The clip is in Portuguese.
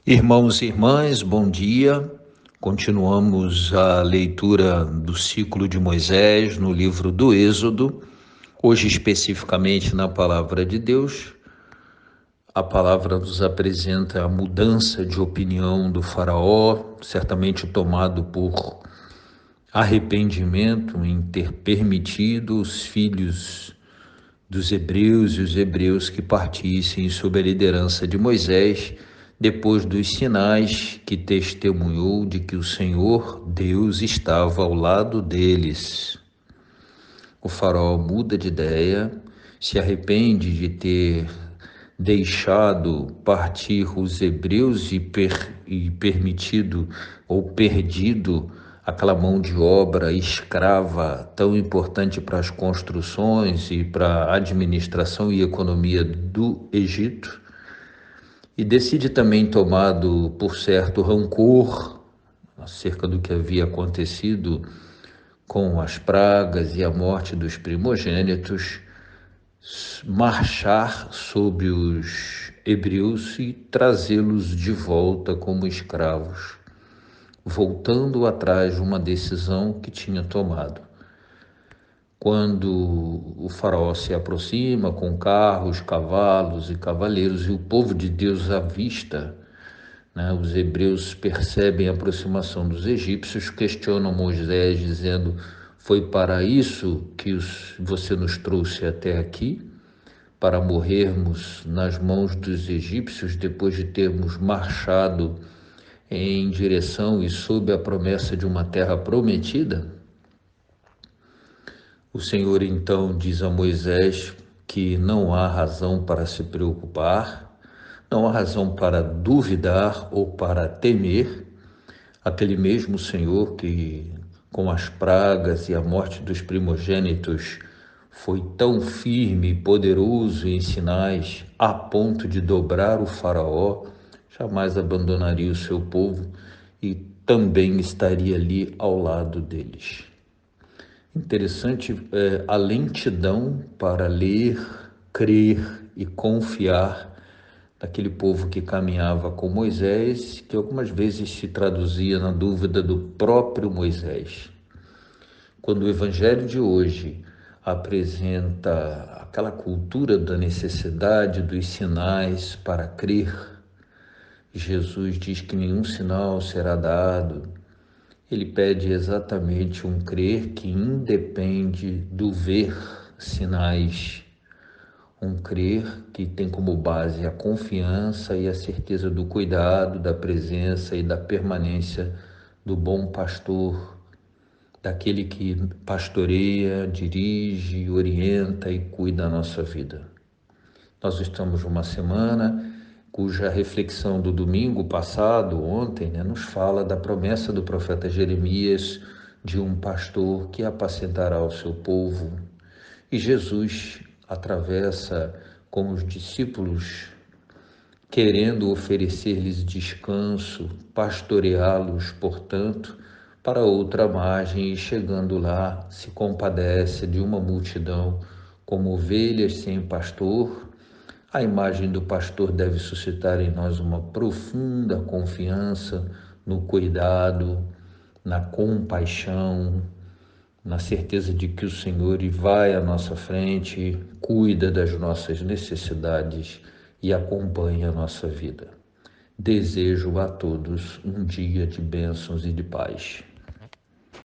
Irmãos e irmãs, bom dia. Continuamos a leitura do ciclo de Moisés no livro do Êxodo. Hoje, especificamente na palavra de Deus, a palavra nos apresenta a mudança de opinião do faraó, certamente tomado por arrependimento em ter permitido os filhos dos hebreus e os hebreus que partissem sob a liderança de Moisés, depois dos sinais que testemunhou de que o Senhor Deus estava ao lado deles. O faraó muda de ideia, se arrepende de ter deixado partir os hebreus e permitido ou perdido aquela mão de obra escrava tão importante para as construções e para a administração e economia do Egito, e decide também, tomado por certo rancor acerca do que havia acontecido com as pragas e a morte dos primogênitos, marchar sobre os hebreus e trazê-los de volta como escravos, voltando atrás de uma decisão que tinha tomado. Quando o faraó se aproxima com carros, cavalos e cavaleiros e o povo de Deus avista, os hebreus percebem a aproximação dos egípcios, questionam Moisés dizendo: foi para isso que você nos trouxe até aqui? Para morrermos nas mãos dos egípcios depois de termos marchado em direção e sob a promessa de uma terra prometida? O Senhor então diz a Moisés que não há razão para se preocupar, não há razão para duvidar ou para temer. Aquele mesmo Senhor que, com as pragas e a morte dos primogênitos, foi tão firme e poderoso em sinais a ponto de dobrar o faraó, jamais abandonaria o seu povo e também estaria ali ao lado deles. Interessante a lentidão para ler, crer e confiar daquele povo que caminhava com Moisés, que algumas vezes se traduzia na dúvida do próprio Moisés. Quando o evangelho de hoje apresenta aquela cultura da necessidade dos sinais para crer, Jesus diz que nenhum sinal será dado. Ele pede exatamente um crer que independe do ver sinais, um crer que tem como base a confiança e a certeza do cuidado, da presença e da permanência do bom pastor, daquele que pastoreia, dirige, orienta e cuida da nossa vida. Nós estamos numa semana cuja reflexão do domingo passado, ontem, nos fala da promessa do profeta Jeremias de um pastor que apacentará o seu povo. E Jesus atravessa com os discípulos, querendo oferecer-lhes descanso, pastoreá-los, portanto, para outra margem, e chegando lá, se compadece de uma multidão como ovelhas sem pastor. A imagem do pastor deve suscitar em nós uma profunda confiança no cuidado, na compaixão, na certeza de que o Senhor vai à nossa frente, cuida das nossas necessidades e acompanha a nossa vida. Desejo a todos um dia de bênçãos e de paz.